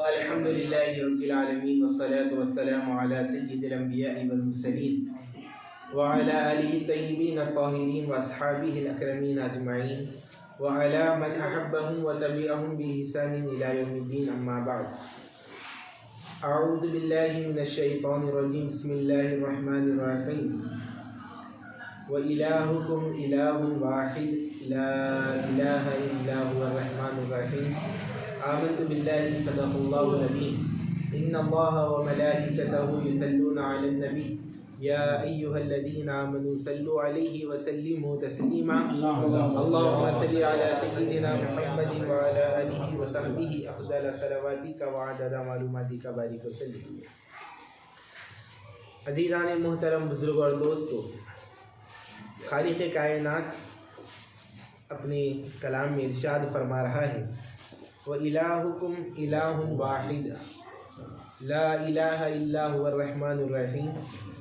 अल्हम्दुलिल्लाहि रब्बिल आलमीन वस्सलातु वस्सलामु अला सय्यिदिल अंबिया'i वल मुरसलीन व अला आलिहि तय्यिबीन अत्ताहिरीन व अस्हाबिहिल अकरमीन अजमईन व अला मन अहब्बहुम व तबिअहुम बि ihsaनिन इला यौमिद्दीन अम्मा बअद। अऊज़ु बिल्लाहि मिनश शैतानिर रजीम बिस्मिल्लाहिर रहमानिर रहीम व इलाहुकुम इलाहुन वाहिद ला इलाहा इल्ला हुवर रहमानुर रहीम। आमन्तु बिल्लाहि सदक़ल्लाहुल अज़ीम। इन्नल्लाहा व मलाइकतहु युसल्लूना अलन नबी या अय्युहल्लज़ीना आमनू सल्लु अलैहि व सल्लिमू तस्लीमा। अल्लाहुम्मा सल्लि अला सय्यिदिना मुहम्मदिन व अला आलिहि व सहबिहि अफ़ज़ल सलवातिका व अदद मालूमातिका बारिक वसल्लिम। अज़ीज़ान मोहतरम बुज़ुर्ग और दोस्तों, खालिक़ कायनात अपने कलाम में इरशाद फरमा रहा है, व इलाहुकुम इलाहुन वाहिद ला इलाहा इल्ला हुवर रहमानुर रहीम।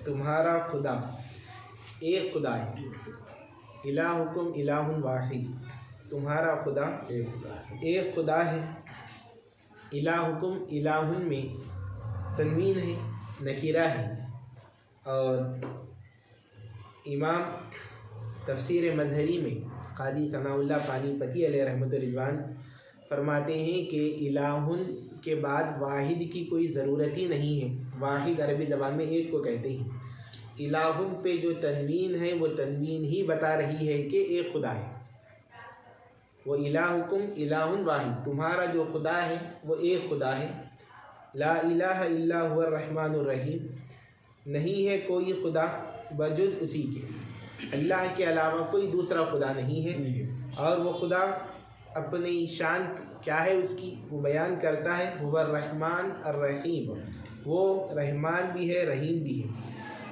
तुम्हारा खुदा एक खुदा है। इलाहुकुम इलाहुन वाहिद, तुम्हारा खुदा एक खुदा है। इलाहुकुम इलाहुन में तन्वीन है, नकीरा है। और इमाम तफसीर मज़हरी में क़ादी सनाउल्लाह पानीपती अलैहि रहमतुर रिज़वान फरमाते हैं कि इलाहुन के बाद वाहिद की कोई ज़रूरत ही नहीं है। वाहिद अरबी ज़बान में एक को कहते हैं। इलाहुन पे जो तन्वीन है वो तन्वीन ही बता रही है कि एक खुदा है। वो इलाहुकुम इलाहुन वाहिद, तुम्हारा जो खुदा है वो एक खुदा है। ला इलाहा इल्ला हुवर रहमानुर रहीम, नहीं है कोई खुदा बजुज़ उसी के, अल्लाह के अलावा कोई दूसरा खुदा नहीं है। और वो खुदा अपनी शान क्या है उसकी वो बयान करता है। हुवर रहमान और रहीम, वो रहमान भी है रहीम भी है,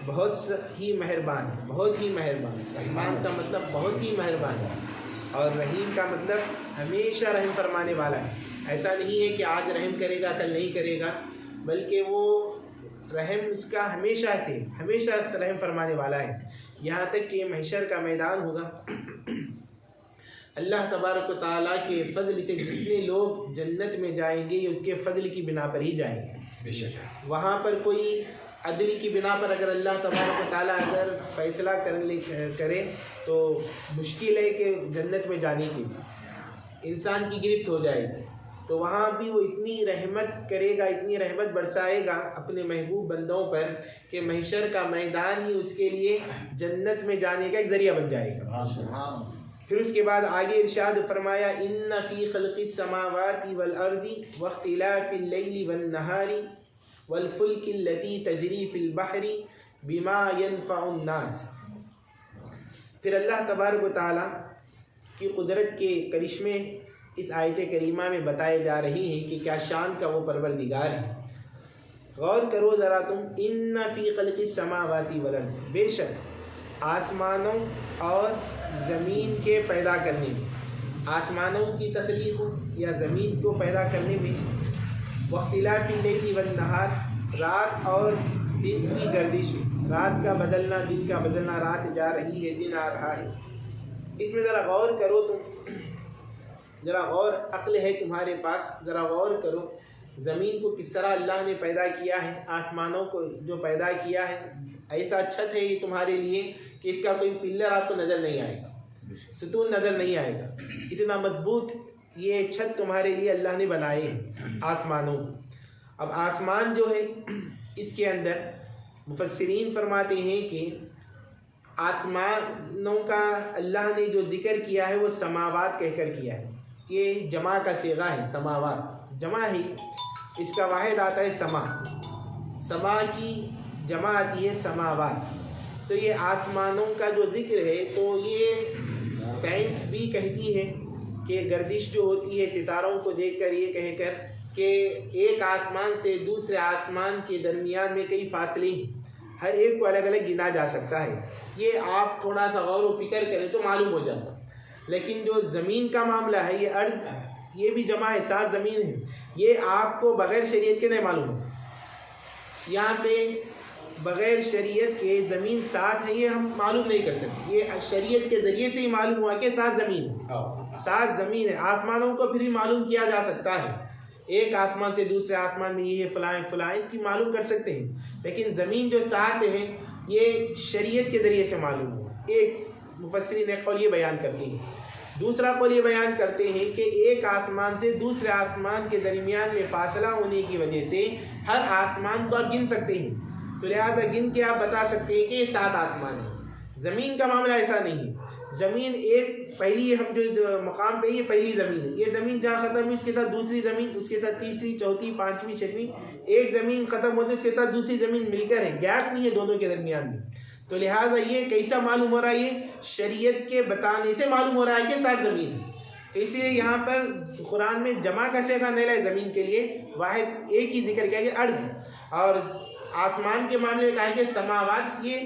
बहुत ही मेहरबान है, बहुत ही मेहरबान। रहमान का मतलब बहुत ही मेहरबान है और रहीम का मतलब हमेशा रहम फरमाने वाला है। ऐसा नहीं है कि आज रहम करेगा कल नहीं करेगा, बल्कि वो रहम उसका हमेशा से हमेशा रहम फरमाने वाला है। यहाँ तक कि महशर का मैदान होगा, अल्लाह तबारक व तआला के फ़ज़ल से जितने लोग जन्नत में जाएंगे ये उसके फ़ज़ल की बिना पर ही जाएंगे। वहाँ पर कोई अदल की बिना पर अगर अल्लाह तबारक व तआला अगर फ़ैसला करे तो मुश्किल है कि जन्नत में जाने की इंसान की गिरफ्त हो जाएगी। तो वहाँ भी वो इतनी रहमत करेगा, इतनी रहमत बरसाएगा अपने महबूब बंदों पर कि महशर का मैदान ही उसके लिए जन्नत में जाने का एक ज़रिया बन जाएगा। फिर उसके बाद आगे इरशाद फरमाया, इन्ना फ़ी ख़ल्क़िस समावाति वल अर्दि वख्तिलाफ़िल लैली वन नहारी वल फ़ुल्किल लती तजरी फ़िल बहरी बिमा यनफ़उन नास। फिर अल्लाह तबारक व तआला की कुदरत के करिश्मे इस आयत करीमा में बताए जा रही हैं कि क्या शान का वो परवरदिगार है। गौर करो ज़रा तुम, इन्ना फ़ी ख़ल्क़िस समावाति वल अर्दि, बेशक आसमानों और ज़मीन के पैदा करने में, आसमानों की तख्लीक़ या ज़मीन को पैदा करने में, वख्तिलाफ़िल लैली वन नहार, रात और दिन की गर्दिश में, रात का बदलना दिन का बदलना, रात जा रही है दिन आ रहा है। इसमें ज़रा गौर करो तुम, ज़रा गौर, अक्ल है तुम्हारे पास, ज़रा गौर करो ज़मीन को किस तरह अल्लाह ने पैदा किया है, आसमानों को जो पैदा किया है। ऐसा छत है ये तुम्हारे लिए कि इसका कोई पिल्लर आपको नज़र नहीं आएगा, सतून नज़र नहीं आएगा। इतना मजबूत ये छत तुम्हारे लिए अल्लाह ने बनाए हैं आसमानों। अब आसमान जो है इसके अंदर मुफस्सिरीन फरमाते हैं कि आसमानों का अल्लाह ने जो ज़िक्र किया है वो समावात कहकर किया है। ये जमा का सेगा है, समावात जमा है, इसका वाहिद आता है समा, समा की जमा आती है समावात। तो ये आसमानों का जो ज़िक्र है तो ये साइंस भी कहती है कि गर्दिश जो होती है सितारों को देखकर ये कहकर कि एक आसमान से दूसरे आसमान के दरमियान में कई फासले हैं, हर एक को अलग अलग गिना जा सकता है। ये आप थोड़ा सा गौर व फिक्र करें तो मालूम हो जाता। लेकिन जो ज़मीन का मामला है, ये अर्ज़, ये भी जमा है, सात ज़मीन है, ये आपको बग़ैर शरीयत के नहीं मालूम है। यहाँ पे बग़ैर शरीयत के ज़मीन 7 है ये हम मालूम नहीं कर सकते। ये शरीयत के ज़रिए से ही मालूम हुआ कि 7 ज़मीन है, 7 ज़मीन है। आसमानों को फिर भी मालूम किया जा सकता है, एक आसमान से दूसरे आसमान में ये फ़लाँ इसकी मालूम कर सकते हैं, लेकिन ज़मीन जो 7 है ये शरीयत के ज़रिए से मालूम हुआ। एक मुफस्सिरीन एक कौल ये बयान करते हैं, दूसरा कौल ये बयान करते हैं कि एक आसमान से दूसरे आसमान के दरमियान में फ़ासला होने की वजह से हर आसमान को आप गिन सकते हैं, तो लिहाजा गिन के आप बता सकते हैं कि ये 7 आसमान है। ज़मीन का मामला ऐसा नहीं है। ज़मीन एक पहली हम जो मकाम पे ये पहली ज़मीन है, ये ज़मीन जहाँ ख़त्म हुई उसके साथ दूसरी ज़मीन, उसके साथ तीसरी, चौथी, पाँचवीं, छठवीं, एक ज़मीन ख़त्म होती है उसके साथ दूसरी ज़मीन मिलकर है, गैप नहीं है दोनों के दरमियान में। तो लिहाजा ये कैसा मालूम हो रहा है, ये शरीयत के बताने से मालूम हो रहा है कि 7 ज़मीन है। तो इसलिए यहाँ पर कुरान में जमा का सेगा नहीं है ज़मीन के लिए, वाहिद एक ही जिक्र किया गया अर्द। और आसमान के मामले में कहा कि समावात, ये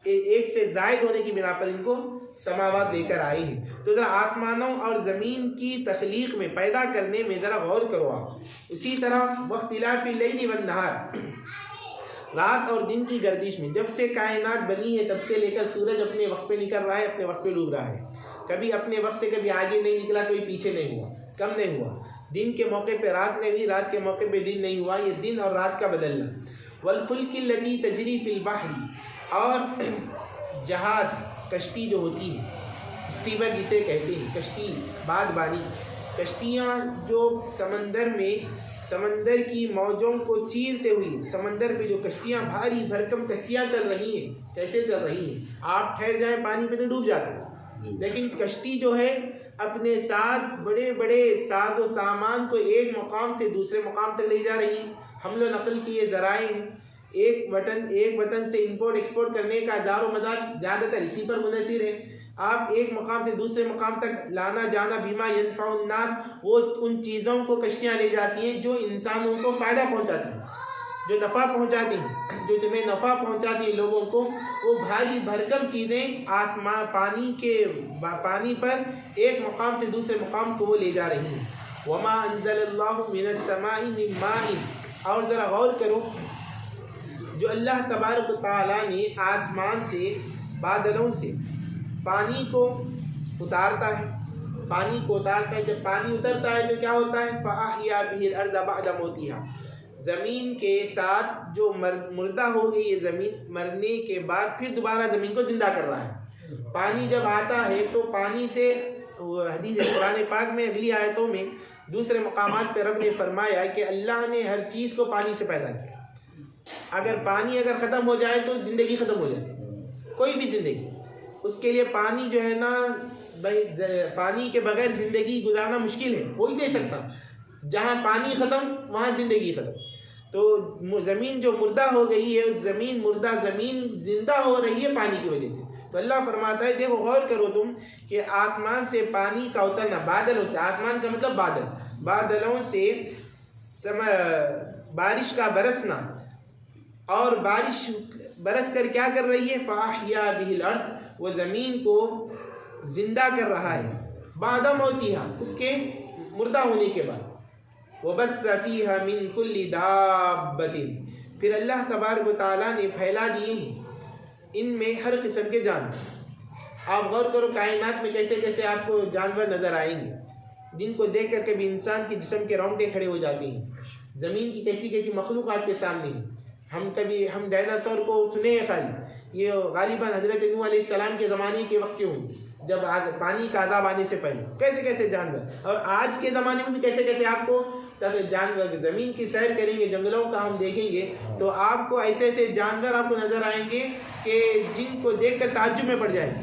एक से ज़ायद होने की बिना पर इनको समावात लेकर आई है। तो ज़रा आसमानों और ज़मीन की तख्लीक में, पैदा करने में ज़रा गौर करो आप। इसी तरह वख्तिलाफ़िल लैली वन नहार, रात और दिन की गर्दिश में, जब से कायनात बनी है तब से लेकर सूरज अपने वक्त पे निकल रहा है, अपने वक्त पे डूब रहा है, कभी अपने वक्त से कभी आगे नहीं निकला, कभी पीछे नहीं हुआ, कम नहीं हुआ। दिन के मौके पे रात नहीं हुई, रात के मौके पे दिन नहीं हुआ, ये दिन और रात का बदलना। वल्फुल्किल लती तजरी फिल बहरी, और जहाज़ कश्ती जो होती है, स्टीमर जिसे कहते हैं, कश्ती बादबानी, कश्तियाँ जो समंदर में समंदर की मौजों को चीरते हुए, समंदर पे जो कश्तियाँ भारी भरकम कश्तियाँ चल रही हैं, कैसे चल रही हैं, आप ठहर जाएं पानी पे तो डूब जाते हैं, लेकिन कश्ती जो है अपने साथ बड़े बड़े साजो सामान को एक मकाम से दूसरे मकाम तक ले जा रही है। हमलो नकल की ये ज़राए हैं, एक वतन से इंपोर्ट एक्सपोर्ट करने का दारो मदार ज़्यादातर इसी पर मुनहसिर है। आप एक मकाम से दूसरे मकाम तक लाना जाना, बीमा यनफ़उन नास, वो उन चीज़ों को कश्तियाँ ले जाती हैं जो इंसानों को फ़ायदा पहुँचाती हैं, जो नफ़ा पहुँचाती हैं, जो तुम्हें नफ़ा पहुँचाती है लोगों को, वो भारी भरकम चीज़ें आसमान पानी पर एक मकाम से दूसरे मकाम को वो ले जा रही हैं। वमा अंज़लल्लाहु मिनस समाई मिन माइन, और ज़रा गौर करो जो अल्लाह तबारक व तआला ने आसमान से, बादलों से पानी को उतारता है, पानी को उतारता है। जब पानी उतरता है तो क्या होता है, फ़अहया बिहिल अर्ज़ बअद मौतिहा, ज़मीन के साथ जो मुर्दा हो गई ये ज़मीन, मरने के बाद फिर दोबारा ज़मीन को ज़िंदा कर रहा है। पानी जब आता है तो पानी से, हदीस कुरान पाक में अगली आयतों में दूसरे मकामात पर रब ने फरमाया कि अल्लाह ने हर चीज़ को पानी से पैदा किया। अगर पानी अगर ख़त्म हो जाए तो ज़िंदगी ख़त्म हो जाती, कोई भी ज़िंदगी। उसके लिए पानी जो है ना भाई, पानी के बगैर ज़िंदगी गुजारना मुश्किल है, हो ही नहीं सकता। जहाँ पानी ख़त्म वहाँ ज़िंदगी ख़त्म। तो ज़मीन जो मुर्दा हो गई है, ज़मीन मुर्दा ज़मीन ज़िंदा हो रही है पानी की वजह से। तो अल्लाह फरमाता है देखो गौर करो तुम कि आसमान से पानी का उतरना, बादलों से, आसमान का मतलब बादल, बादलों से बारिश का बरसना, और बारिश बरस कर क्या कर रही है, फ़अहया बिहिल अर्ज़, वो ज़मीन को ज़िंदा कर रहा है, बाद मौतिहा, उसके मुर्दा होने के बाद। वबस्स फ़ीहा मिन कुल्ली दाब्बतिन, फिर अल्लाह तबारक व तआला ने फैला दिए इनमें हर किस्म के जानवर। आप गौर करो कायनात में कैसे कैसे आपको जानवर नज़र आएंगे, जिनको देख कर के भी इंसान के जिस्म के रोंगटे खड़े हो जाते हैं। ज़मीन की कैसी कैसी मखलूक़ात के सामने हैं। हम डायनासोर को सुने हैं खाली, ये गालिबन हज़रत नूह अलैहिस्सलाम के ज़माने के वक्त के हुए, जब पानी का अज़ाब आने से पहले कैसे कैसे जानवर, और आज के ज़माने में भी कैसे कैसे आपको जानवर, ज़मीन की सैर करेंगे, जंगलों का हम देखेंगे तो आपको ऐसे ऐसे जानवर आपको नज़र आएंगे कि जिनको देख कर ताज्जुब में पड़ जाएंगे,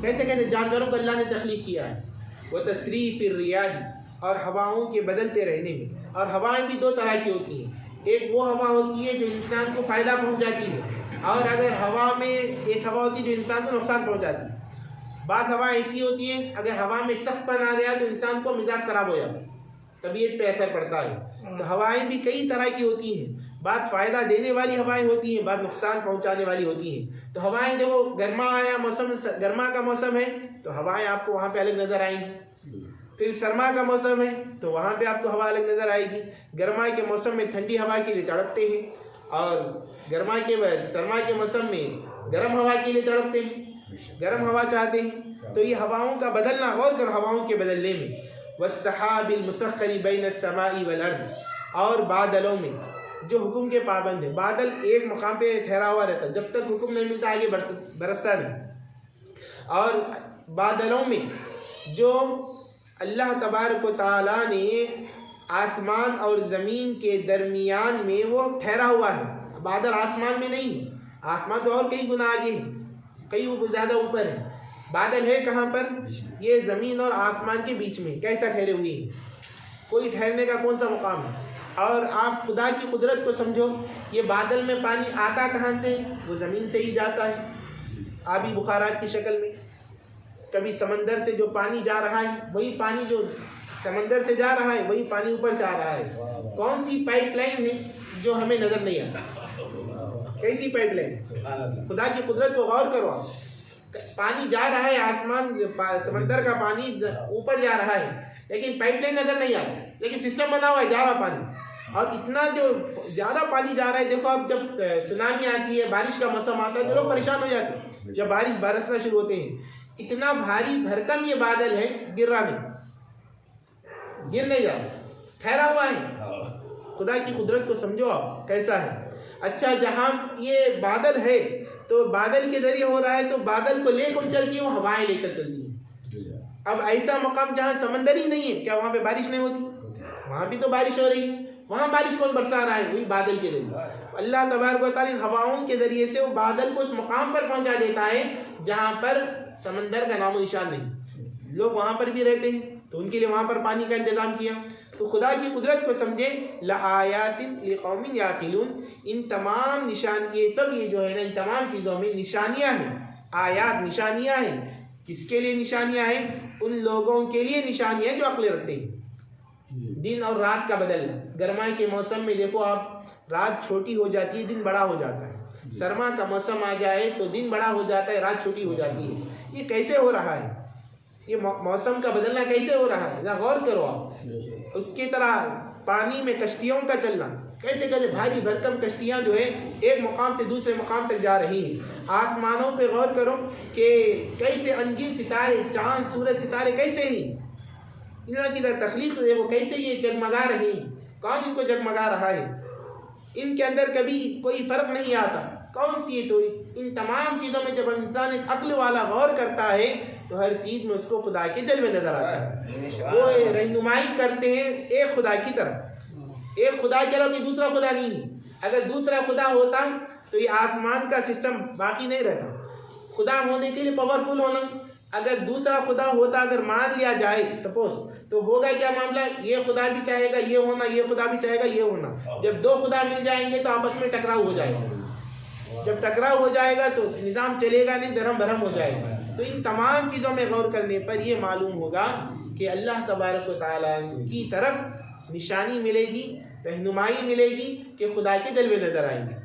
कैसे कैसे जानवरों को अल्लाह ने तख्लीक किया है। वह तसरीफ़िर रियाह, और हवाओं के बदलते रहने में। और हवाएं भी दो तरह की होती हैं, एक वो हवा होती है जो इंसान को फ़ायदा पहुंचाती है, और अगर हवा में एक हवा होती है जो इंसान को नुकसान पहुंचाती है। बात हवा ऐसी होती है, अगर हवा में सख्तपन आ गया तो इंसान को मिजाज ख़राब हो जाता है, तबीयत पे असर पड़ता है। तो हवाएं भी कई तरह की होती हैं, बात फ़ायदा देने वाली हवाएं होती हैं, बात नुकसान पहुंचाने वाली होती हैं। तो हवाएं देखो, गर्मा का मौसम है तो हवाएं आपको वहाँ पे अलग नज़र आएंगी, फिर सरमा का मौसम है तो वहाँ पे आपको हवा अलग नज़र आएगी। गर्मा के मौसम में ठंडी हवा के लिए तड़पते हैं, और सरमा के मौसम में गर्म हवा के लिए तड़पते हैं, गर्म हवा चाहते हैं। तो ये हवाओं का बदलना, गौर कर हवाओं के बदलने में, वस्सहाबिल मुसख्खरी बैनस-समाई वल अर्द, और बादलों में जो हुक्म के पाबंद है। बादल एक मकाम पे ठहरा हुआ रहता है, जब तक हुक्म नहीं मिलता आगे बरसता नहीं। और बादलों में जो अल्लाह तबारक व तआला ने आसमान और ज़मीन के दरमियान में वो ठहरा हुआ है। बादल आसमान में नहीं, आसमान तो और कई गुना आगे है, कई ज़्यादा ऊपर है। बादल है कहाँ पर? ये ज़मीन और आसमान के बीच में। कैसा ठहरे हुए हैं? कोई ठहरने का कौन सा मुकाम है? और आप खुदा की कुदरत को समझो, ये बादल में पानी आता कहाँ से? वो ज़मीन से ही जाता है, आबी बुखारात की शक्ल में। कभी समंदर से जो पानी जा रहा है, वही पानी जो समंदर से जा रहा है, वही पानी ऊपर से आ रहा है। कौन सी पाइपलाइन है जो हमें नज़र नहीं आता? कैसी पाइपलाइन? खुदा की कुदरत को गौर करो। पानी जा रहा है, आसमान समंदर का पानी ऊपर जा रहा है, लेकिन पाइपलाइन नज़र नहीं आती, लेकिन सिस्टम बना हुआ है, जा रहा पानी। और इतना जो ज़्यादा पानी जा रहा है, देखो अब जब सुनामी आती है, बारिश का मौसम आता है, तो लोग परेशान हो जाते हैं। जब बारिश बरसना शुरू होते हैं, इतना भारी भरकम ये बादल है, गिर रहा नहीं, गिर नहीं जा रहा, ठहरा हुआ है। खुदा की कुदरत को समझो आप कैसा है। अच्छा, जहाँ ये बादल है तो बादल के जरिए हो रहा है, तो बादल को लेकर चलती है, वो हवाएं लेकर चलती है। अब ऐसा मकाम जहाँ समंदर ही नहीं है, क्या वहाँ पे बारिश नहीं होती? वहाँ भी तो बारिश हो रही है। वहाँ बारिश कौन बरसा रहा है? वही बादल के जरिए। अल्लाह तबारक व तआला हवाओं के जरिए से वो बादल को उस मकाम पर पहुँचा देता है जहाँ पर समंदर का नामो निशान नहीं। लोग वहाँ पर भी रहते हैं, तो उनके लिए वहाँ पर पानी का इंतजाम किया। तो खुदा की कुदरत को समझे। लआयातिन लिकौमिन याकिलून, इन तमाम निशान, ये सब ये जो है ना, इन तमाम चीज़ों में निशानियाँ हैं। आयात निशानियाँ हैं। किसके लिए निशानियाँ हैं? उन लोगों के लिए निशानियाँ जो अक्ल रखते हैं। दिन और रात का बदलना, गर्मा के मौसम में देखो आप, रात छोटी हो जाती है, दिन बड़ा हो जाता है। सरमा का मौसम आ जाए तो दिन बड़ा हो जाता है, रात छोटी हो जाती है। ये कैसे हो रहा है? ये मौसम का बदलना कैसे हो रहा है? जरा गौर करो आप। उसकी तरह पानी में कश्तियों का चलना, कैसे कैसे भारी भरकम कश्तियाँ जो है एक मुकाम से दूसरे मुकाम तक जा रही हैं। आसमानों पे गौर करो कि कैसे अनगिन सितारे, चाँद, सूरज, सितारे कैसे ही इनकी की तख्लीक देखो, कैसे ये जगमगा रही। कौन इनको जगमगा रहा है? इनके अंदर कभी कोई फ़र्क नहीं आता। कौन सी है? तो इन तमाम चीज़ों में जब इंसान एक अक्ल वाला गौर करता है तो हर चीज़ में उसको खुदा के जलवे नज़र आते हैं। वो रहनुमाई करते हैं एक खुदा की तरफ। एक खुदा की तरफ, दूसरा खुदा नहीं। अगर दूसरा खुदा होता तो ये आसमान का सिस्टम बाकी नहीं रहता। खुदा होने के लिए पावरफुल होना। अगर दूसरा खुदा होता, अगर मान लिया जाए सपोज, तो होगा क्या मामला? ये खुदा भी चाहेगा ये होना, ये खुदा भी चाहेगा ये होना। जब दो खुदा मिल जाएंगे तो आपस में टकराव हो जाएगा। जब टकराव हो जाएगा तो निज़ाम चलेगा नहीं, धर्म भरम हो जाएगा। तो इन तमाम चीज़ों में गौर करने पर यह मालूम होगा कि अल्लाह तबारक व तआला की तरफ निशानी मिलेगी, रहनुमाई मिलेगी कि खुदा के जलवे नज़र आएंगे।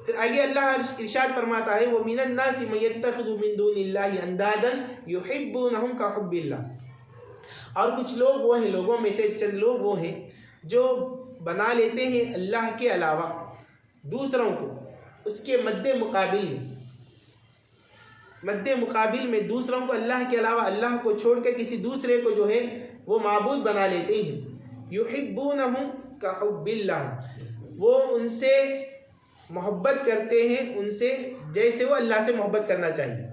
फिर आगे अल्लाह इरशाद फरमाता है, वो मिनन नासि मन यत्तखिज़ु मिन दुनिल्लाहि अंदादन युहिब्बूनहुम का हुब्बिल्लाह। और कुछ लोग वो हैं, लोगों में से चंद लोग वो हैं जो बना लेते हैं अल्लाह के अलावा दूसरों को, उसके मद्दे मुकाबिल में दूसरों को, अल्लाह के अलावा, अल्लाह को छोड़कर किसी दूसरे को जो है वो माबूद बना लेते हैं। युहिब्बूनहुम का हुब्बिल्लाह, वो उनसे मोहब्बत करते हैं, उनसे जैसे वो अल्लाह से मोहब्बत करना चाहिए।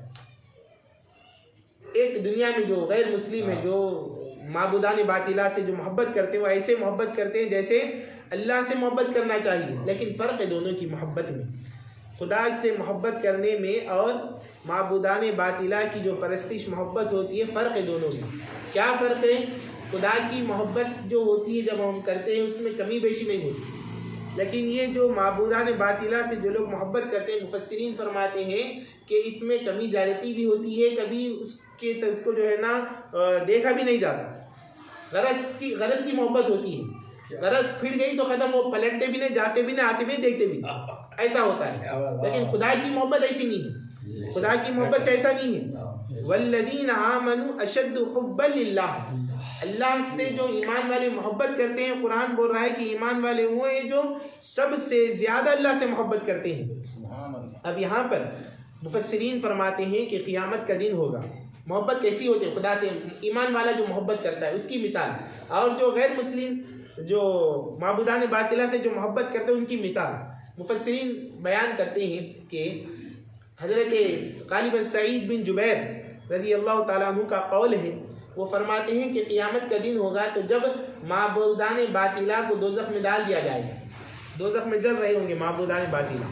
एक दुनिया में जो गैर मुस्लिम है, जो माबूदान बातिला से जो मोहब्बत करते हैं, वो ऐसे मोहब्बत करते हैं जैसे अल्लाह से मोहब्बत करना चाहिए। लेकिन फ़र्क है दोनों की मोहब्बत में। खुदा से मोहब्बत करने में और माबूदान बातिला की जो परस्तिश मोहब्बत होती है, फ़र्क है दोनों में। क्या फ़र्क है? खुदा की मोहब्बत जो होती है जब हम करते हैं उसमें कमी बेशी नहीं होती। लेकिन ये जो माबूदान बातिला से जो लोग मोहब्बत करते हैं, मुफस्सिरीन फरमाते हैं कि इसमें कमी ज़्यादती भी होती है, कभी उसको जो है ना देखा भी नहीं जाता। गरज की मोहब्बत होती है, गरज फिर गई तो ख़त्म, वो पलटते भी नहीं, जाते भी नहीं, आते भी देखते भी नहीं, ऐसा होता है। लेकिन खुदा की मोहब्बत ऐसी नहीं है। खुदा की मोहब्बत से ऐसा नहीं है। वल्लज़ीना आमनू अशद्दु हुब्बन लिल्लाह, अल्लाह से जो ईमान वाले मोहब्बत करते हैं, कुरान बोल रहा है कि ईमान वाले वो हैं जो सबसे ज़्यादा अल्लाह से मोहब्बत करते हैं। अब यहाँ पर मुफस्सिरीन फरमाते हैं कि क़ियामत का दिन होगा। मोहब्बत कैसी होती है खुदा से? ईमान वाला जो मोहब्बत करता है उसकी मिसाल, और जो गैर मुस्लिम जो माबूदान बातिला से जो मोहब्बत करते हैं उनकी मिसाल। मुफस्सिरीन बयान करते हैं कि हज़रत गालिबन सईद बिन जुबैर रज़ी अल्लाह ताला अन्हु का कौल है, वो फरमाते हैं कि क़ियामत का दिन होगा तो जब माबूदान बातिला को दोज़ख में डाल दिया जाएगा, दोज़ख में जल रहे होंगे माबूदान बातिला,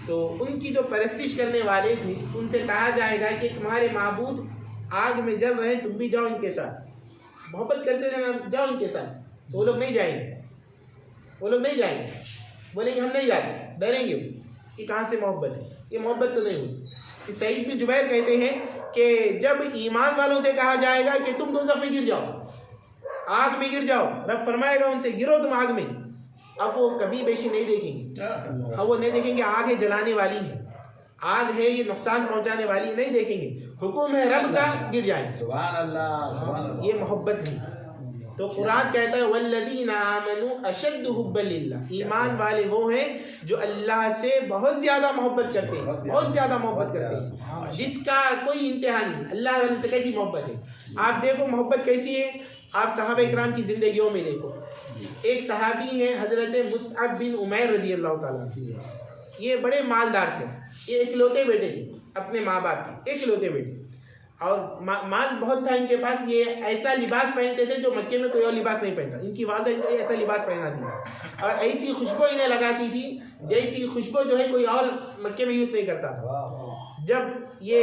तो उनकी जो परस्तिश करने वाले थे उनसे कहा जाएगा कि तुम्हारे माबूद आग में जल रहे हैं, तुम भी जाओ इनके साथ, मोहब्बत करते रहना, जाओ इनके साथ। तो वो लोग नहीं जाएंगे, वो लोग नहीं जाएंगे, बोलेंगे हम नहीं जाते, डरेंगे कि कहाँ से मोहब्बत है, ये मोहब्बत तो नहीं हुई। सईद बिन जुबैर कहते हैं कि जब ईमान वालों से कहा जाएगा कि तुम दोज़ख में गिर जाओ, आग में गिर जाओ, रब फरमाएगा उनसे गिरो तुम आग में, अब वो कभी बेशी नहीं देखेंगे, अब वो नहीं देखेंगे आग है जलाने वाली है, आग है ये नुकसान पहुंचाने वाली, नहीं देखेंगे, हुक्म है रब का, गिर जाएंगे। सुभान अल्लाह, सुभान अल्लाह, ये मोहब्बत है। तो कुरान कहता है वल्लज़ीना आमनू अशद्दु हुब्बन लिल्लाह, ईमान वाले वो हैं जो अल्लाह से बहुत ज़्यादा मोहब्बत करते हैं, बहुत ज़्यादा मोहब्बत करते हैं, जिसका कोई इंतहा नहीं। अल्लाह वाले से कैसी मोहब्बत है, आप देखो मोहब्बत कैसी है, आप सहाबा इकराम की ज़िंदगियों में देखो। एक सहाबी है हज़रत मुसअब बिन उमैर रज़ी अल्लाह ताला, ये बड़े मालदार से, ये इकलौते बेटे थे अपने माँ बाप के, इकलौते बेटे, और माल बहुत था इनके पास। ये ऐसा लिबास पहनते थे जो मक्के में कोई और लिबास नहीं पहनता, इनकी वादा इनको ऐसा लिबास पहनाती थी, और ऐसी खुशबू इन्हें लगाती थी जैसी खुशबू जो है कोई और मक्के में यूज़ नहीं करता था। जब ये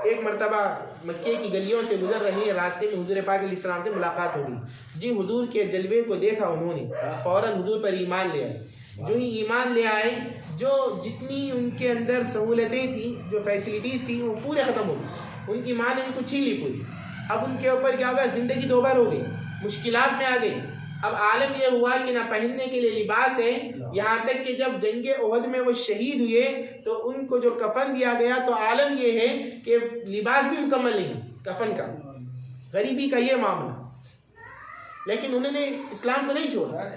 एक मरतबा मक्के की गलियों से गुजर रहे हैं, रास्ते में हुजूर पाक अलैहिस्सलाम से मुलाकात हो गई जी, हुजूर के जलवे को देखा उन्होंने, फ़ौरन हुजूर पर ईमान ले आए। जो ही ईमान ले आए, जो जितनी उनके अंदर सहूलतें थी, जो फैसिलिटीज़ थी, वो पूरे ख़त्म हो गई, उनकी माँ ने उनको छीन ली पूरी। अब उनके ऊपर क्या हुआ, ज़िंदगी दोबार हो गई, मुश्किलात में आ गई। अब आलम यह हुआ कि ना पहनने के लिए लिबास है, यहाँ तक कि जब जंगे ओहद में वो शहीद हुए तो उनको जो कफन दिया गया, तो आलम यह है कि लिबास भी मुकम्मल नहीं कफन का, गरीबी का ये मामला। लेकिन उन्होंने इस्लाम को नहीं छोड़ा,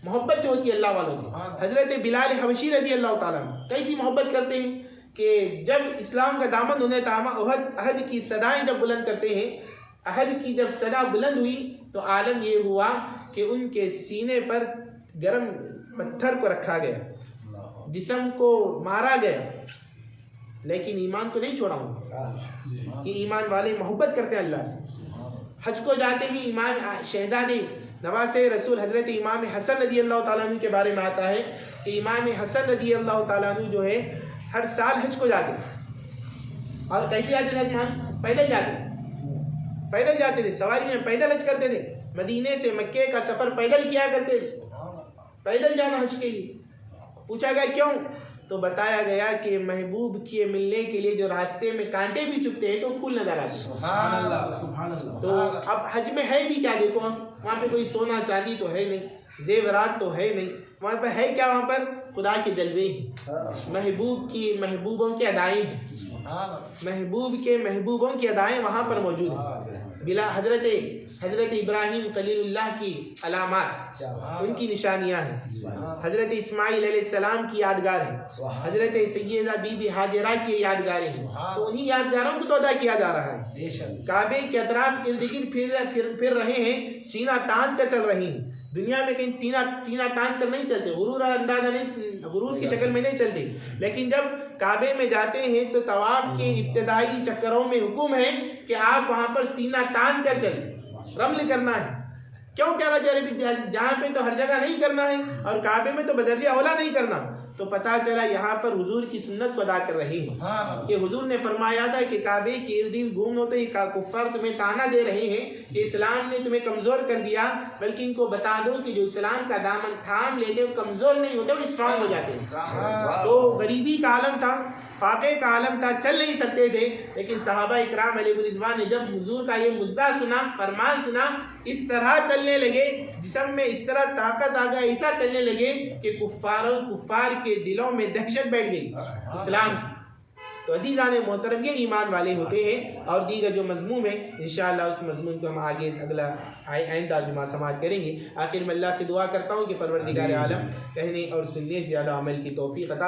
मोहब्बत जो होती है अल्लाह वालों से। हज़रत बिलाल हबशी रज़ी अल्लाह ताला कैसी मोहब्बत करते हैं कि जब इस्लाम का दामन उन्हें थामा, अहद की सदाएं जब बुलंद करते हैं, अहद की जब सदा बुलंद हुई तो आलम ये हुआ कि उनके सीने पर गर्म पत्थर को रखा गया, जिस्म को मारा गया, लेकिन ईमान को नहीं छोड़ा उन्होंने। कि ईमान वाले मोहब्बत करते हैं अल्लाह से। हज को जाते ही इमाम शहजादे नवासे रसूल हज़रत इमाम हसन रज़ी अल्लाह ताला अन्हु के बारे में आता है कि इमाम हसन रज़ी अल्लाह ताला अन्हु जो है हर साल हज को जाते, और कैसे जाते थे हज? पैदल जाते, पैदल जाते थे, सवारी में पैदल हज करते थे, मदीने से मक्के का सफ़र पैदल किया करते थे, पैदल जाना हज के लिए। पूछा गया क्यों, तो बताया गया कि महबूब के मिलने के लिए जो रास्ते में कांटे भी चुभते हैं तो फूल नजर आते हैं। सुभान अल्लाह, सुभान अल्लाह। तो अब हज में है भी क्या, देखो वहाँ पे कोई सोना चांदी तो है नहीं, जेवरात तो है नहीं, वहाँ पर है क्या, वहाँ पर खुदा के जलवे हैं, महबूब की महबूबों की अदाएँ हैं, महबूब के महबूबों की अदाएँ वहाँ पर मौजूद हैं। बिला हजरत इब्राहिम खलीलुल्लाह की अलामात, उनकी निशानियाँ हैं। हजरत इस्माइल अलैहिस्सलाम की यादगार है, हजरत सैयदा बीबी हाजरा की यादगारें हैं। तो उन्हीं यादगारों को तो अदा किया जा रहा है। काबे के अतराफ इर्द गिर्द फिर रहे हैं, सीना तान कर चल रही हैं। दुनिया में कहीं सीना तान कर नहीं चलते, गुरूर अंदाजा नहीं, गुरूर की शक्ल में नहीं चलते, लेकिन जब काबे में जाते हैं तो तवाफ के इब्तिदाई चक्करों में हुक्म है कि आप वहाँ पर सीना तान कर चलें, रमल करना है। क्यों कहना चाह रहे, जहाँ पे तो हर जगह नहीं करना है और काबे में तो बदरजे औला नहीं करना। तो पता चला यहाँ पर हुजूर की सुन्नत को अदा कर रहे हैं कि हुजूर ने फरमाया था कि काबे के इर्द गिर्द घूमो तो ये कुफ्फार तुम्हें ताना दे रहे हैं कि इस्लाम ने तुम्हें कमज़ोर कर दिया, बल्कि इनको बता दो कि जो इस्लाम का दामन थाम लेते वो कमज़ोर नहीं होते, वो स्ट्रांग हो जाते हैं। तो गरीबी का आलम था, फाके का आलम था, चल नहीं सकते थे, लेकिन सहाबा इकराम अलैहिम रिज़वान ने जब हुजूर का ये मुजदा सुना, फरमान सुना, इस तरह चलने लगे, जिस्म में इस तरह ताकत आ गई, ऐसा चलने लगे कि कुफ्फार के दिलों में दहशत बैठ गई इस्लाम। तो अज़ीज़ान मोहतरम ये ईमान वाले होते हैं। और दीगर जो मज़मून है इंशाअल्लाह उस मज़मून को हम आगे अगला आइंदा जुमा समाअत करेंगे। आखिर में अल्लाह से दुआ करता हूँ कि परवरदिगार आलम कहने और सुनने से ज़्यादा अमल की तौफ़ीक़ अता